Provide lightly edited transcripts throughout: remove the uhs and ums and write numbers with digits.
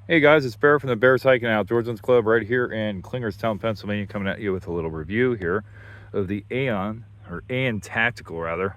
Hey guys, it's Bear from the Bears Hiking Outdoorsman's Club right here in Klingerstown, Pennsylvania, coming at you with a little review here of the Ayin Tactical rather,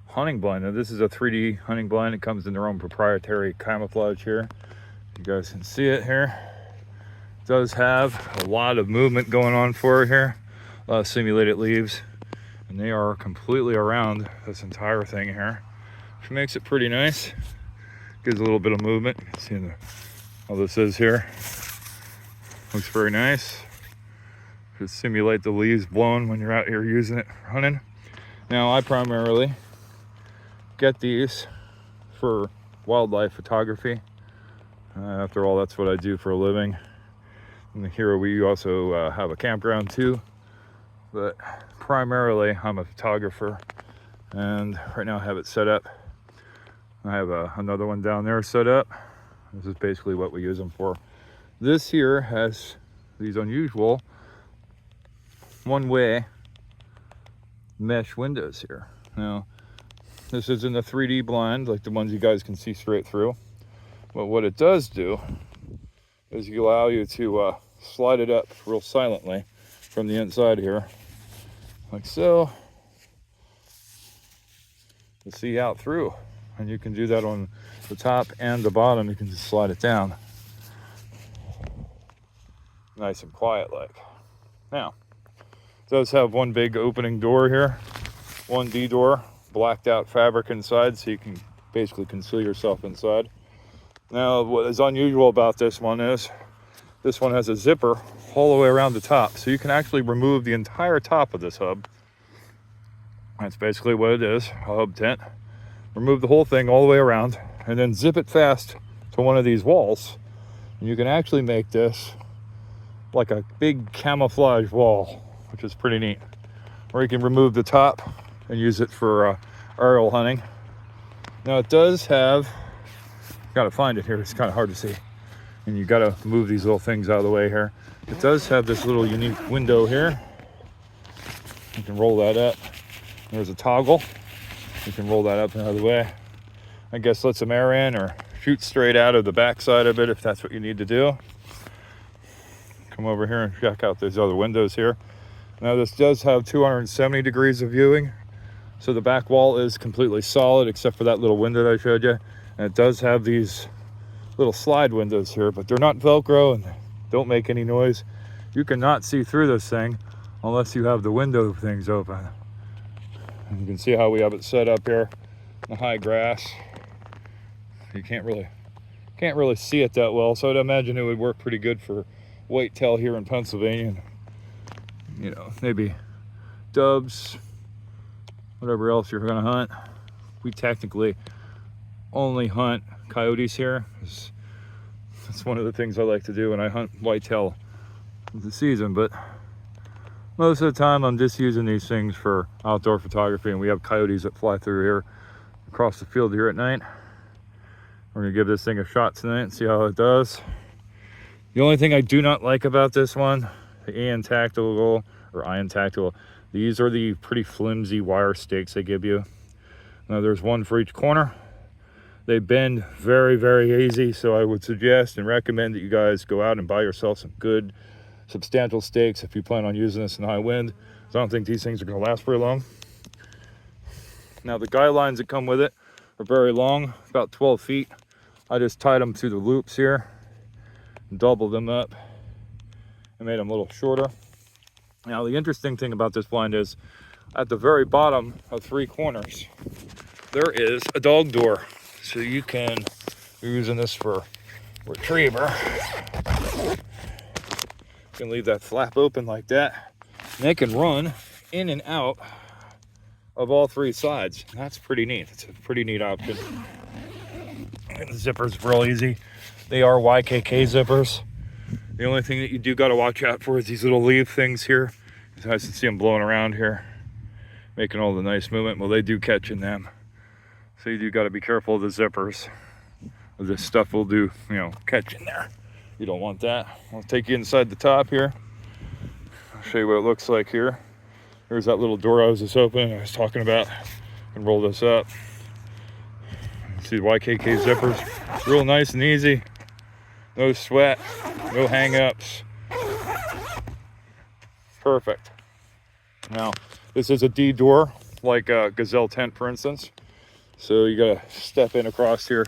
hunting blind. Now this is a 3D hunting blind. It comes in their own proprietary camouflage here. You guys can see it here. It does have a lot of movement going on for it here. A lot of simulated leaves. And they are completely around this entire thing here, which makes it pretty nice. Gives a little bit of movement. You can see all this is here. Looks very nice. Just simulate the leaves blowing when you're out here using it for hunting. Now I primarily get these for wildlife photography. After all, that's what I do for a living. And here we also have a campground too. But primarily I'm a photographer, and right now I have it set up. I have another one down there set up. This is basically what we use them for. This here has these unusual one-way mesh windows here. Now, this isn't a 3D blind like the ones you guys can see straight through. But what it does do is allow you to slide it up real silently from the inside here, like so, to see out through. And you can do that on the top and the bottom. You can just slide it down. Nice and quiet like. Now, it does have one big opening door here. 1D door, blacked out fabric inside, so you can basically conceal yourself inside. Now, what is unusual about this one is, this one has a zipper all the way around the top. So you can actually remove the entire top of this hub. That's basically what it is, a hub tent. Remove the whole thing all the way around and then zip it fast to one of these walls. And you can actually make this like a big camouflage wall, which is pretty neat. Or you can remove the top and use it for aerial hunting. Now it does have, gotta find it here, it's kind of hard to see. And you gotta move these little things out of the way here. It does have this little unique window here. You can roll that up. There's a toggle. You can roll that up and out of the way. I guess let some air in or shoot straight out of the backside of it if that's what you need to do. Come over here and check out these other windows here. Now this does have 270 degrees of viewing. So the back wall is completely solid except for that little window that I showed you. And it does have these little slide windows here, but they're not Velcro and don't make any noise. You cannot see through this thing unless you have the window things open. And you can see how we have it set up here in the high grass. You can't really see it that well, so I'd imagine it would work pretty good for whitetail here in Pennsylvania. And, you know, maybe doves, whatever else you're gonna hunt. We technically only hunt coyotes here. That's one of the things I like to do when I hunt whitetail in the season, but most of the time I'm just using these things for outdoor photography, and we have coyotes that fly through here across the field here at night. We're gonna give this thing a shot tonight and see how it does. The only thing I do not like about this one, the Ayin Tactical, these are the pretty flimsy wire stakes they give you. Now there's one for each corner. They bend very, very easy, so I would suggest and recommend that you guys go out and buy yourself some good substantial stakes if you plan on using this in high wind. So I don't think these things are going to last very long. Now the guy lines that come with it are very long, about 12 feet. I just tied them through the loops here and doubled them up and made them a little shorter. Now the interesting thing about this blind is at the very bottom of 3 corners there is a dog door. So you can be using this for retriever. You can leave that flap open like that. And they can run in and out of all 3 sides. That's pretty neat. It's a pretty neat option. And the zipper's real easy. They are YKK zippers. The only thing that you do got to watch out for is these little leaf things here. You guys can see them blowing around here, making all the nice movement. Well, they do catch in them. So you do got to be careful of the zippers. This stuff will do, you know, catch in there. You don't want that. I'll take you inside the top here. I'll show you what it looks like here. There's that little door I was just opening, I was talking about. And roll this up. See the YKK zippers, real nice and easy. No sweat, no hang-ups. Perfect. Now, this is a D door, like a Gazelle tent, for instance. So you gotta step in across here.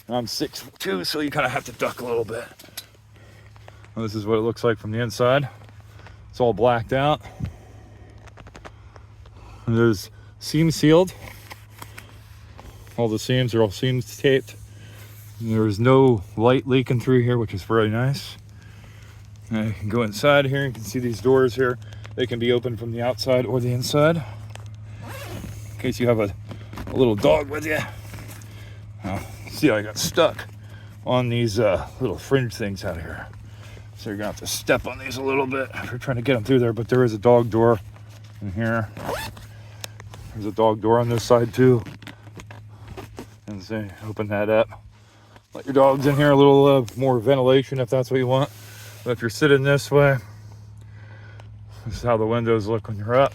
I'm 6'2", so you kind of have to duck a little bit. And this is what it looks like from the inside. It's all blacked out. And there's seam sealed. All the seams are all seams taped. And there's no light leaking through here, which is very nice. And you can go inside here. You can see these doors here. They can be opened from the outside or the inside. In case you have a little dog with you. Now, see, I got stuck on these little fringe things out here. So you're gonna have to step on these a little bit if you're trying to get them through there. But there is a dog door in here. There's a dog door on this side too. And so open that up. Let your dogs in here, a little more ventilation if that's what you want. But if you're sitting this way, this is how the windows look when you're up.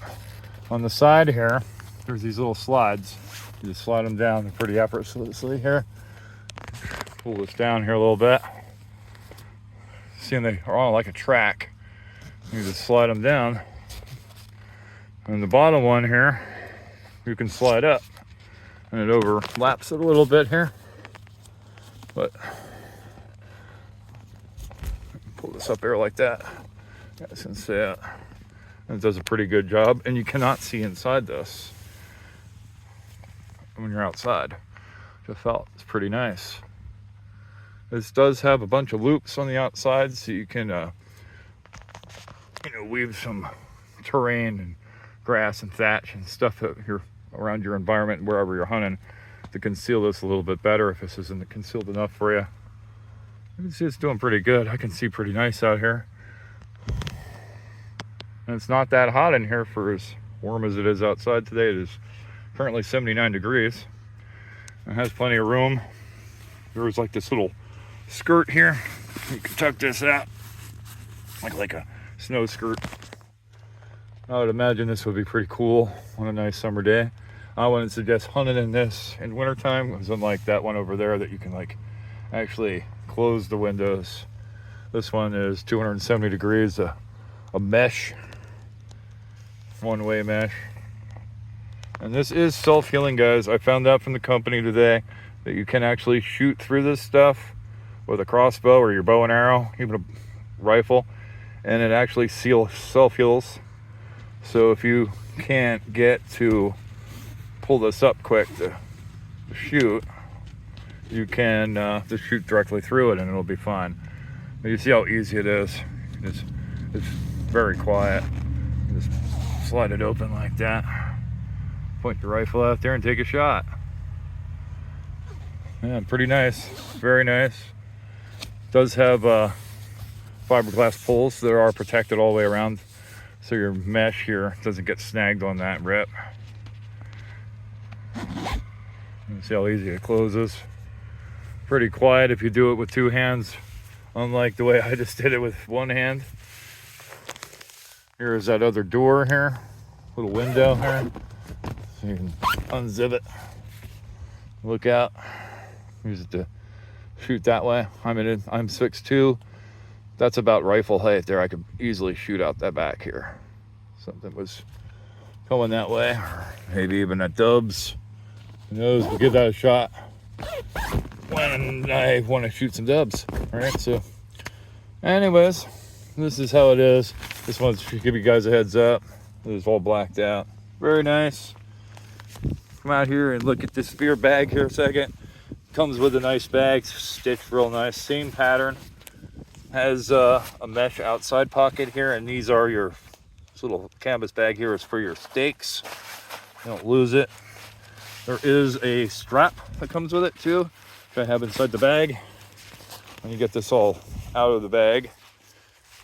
On the side here, there's these little slides. You just slide them down. They're pretty effortlessly here. Pull this down here a little bit. See, they are on like a track. You just slide them down. And the bottom one here, you can slide up. And it overlaps it a little bit here. But pull this up there like that. You guys can see it. And it does a pretty good job. And you cannot see inside this when you're outside. Which I felt it's pretty nice. This does have a bunch of loops on the outside, so you can weave some terrain and grass and thatch and stuff that you're around your environment wherever you're hunting to conceal this a little bit better if this isn't concealed enough for you. You can see it's doing pretty good. I can see pretty nice out here. And it's not that hot in here for as warm as it is outside today. It is currently 79 degrees. It has plenty of room. There's like this little skirt here. You can tuck this out like a snow skirt. I would imagine this would be pretty cool on a nice summer day. I wouldn't suggest hunting in this in wintertime, because unlike that one over there that you can like actually close the windows. This one is 270 degrees, a mesh, one-way mesh. And this is self-healing, guys. I found out from the company today that you can actually shoot through this stuff with a crossbow or your bow and arrow, even a rifle, and it actually self-heals. So if you can't get to pull this up quick to shoot, you can just shoot directly through it and it'll be fine. But you see how easy it is. It's very quiet. You just slide it open like that. Point your rifle out there and take a shot. Yeah, pretty nice. Very nice. Does have fiberglass pulls that are protected all the way around, so your mesh here doesn't get snagged on that rip. You see how easy it closes. Pretty quiet if you do it with two hands, unlike the way I just did it with one hand. Here's that other door here, little window here. So you can unzip it. Look out. Use it to shoot that way. I'm 6'2". That's about rifle height there. I could easily shoot out that back here. Something was going that way, or maybe even at Dubs. Who knows? We'll give that a shot when I want to shoot some dubs. All right. So, anyways, this is how it is. Just wanted to give you guys a heads up. It is all blacked out. Very nice. Come out here and look at this spear bag here a second. Comes with a nice bag, stitched real nice. Same pattern. Has a mesh outside pocket here, and these are this little canvas bag here is for your stakes. You don't lose it. There is a strap that comes with it too, which I have inside the bag. When you get this all out of the bag,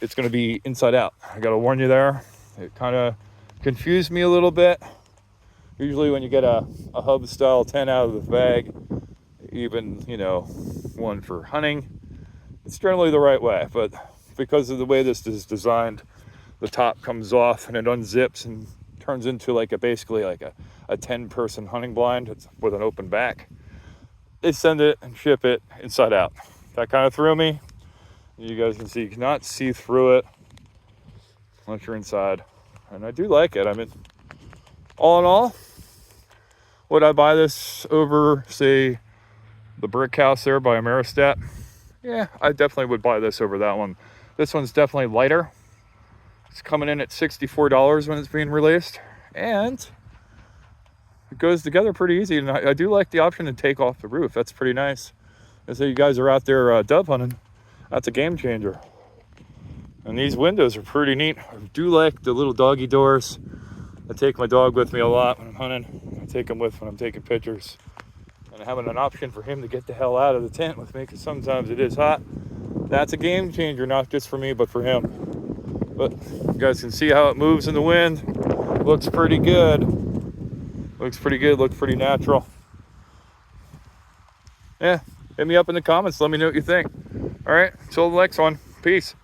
it's going to be inside out. I got to warn you there. It kind of confused me a little bit. Usually when you get a hub style 10 out of the bag, even, one for hunting, it's generally the right way. But because of the way this is designed, the top comes off and it unzips and turns into basically like a 10-person hunting blind with an open back. They send it and ship it inside out. That kind of threw me. You guys can see, you cannot see through it once you're inside. And I do like it. I mean, all in all, would I buy this over, say, the brick house there by Ameristat? Yeah, I definitely would buy this over that one. This one's definitely lighter. It's coming in at $64 when it's being released. And it goes together pretty easy. And I do like the option to take off the roof. That's pretty nice. And so you guys are out there dove hunting, that's a game changer. And these windows are pretty neat. I do like the little doggy doors. I take my dog with me a lot when I'm hunting. I take him with when I'm taking pictures. And having an option for him to get the hell out of the tent with me, because sometimes it is hot, that's a game changer, not just for me, but for him. But you guys can see how it moves in the wind. Looks pretty good. Looks pretty natural. Yeah, hit me up in the comments. Let me know what you think. All right, till the next one. Peace.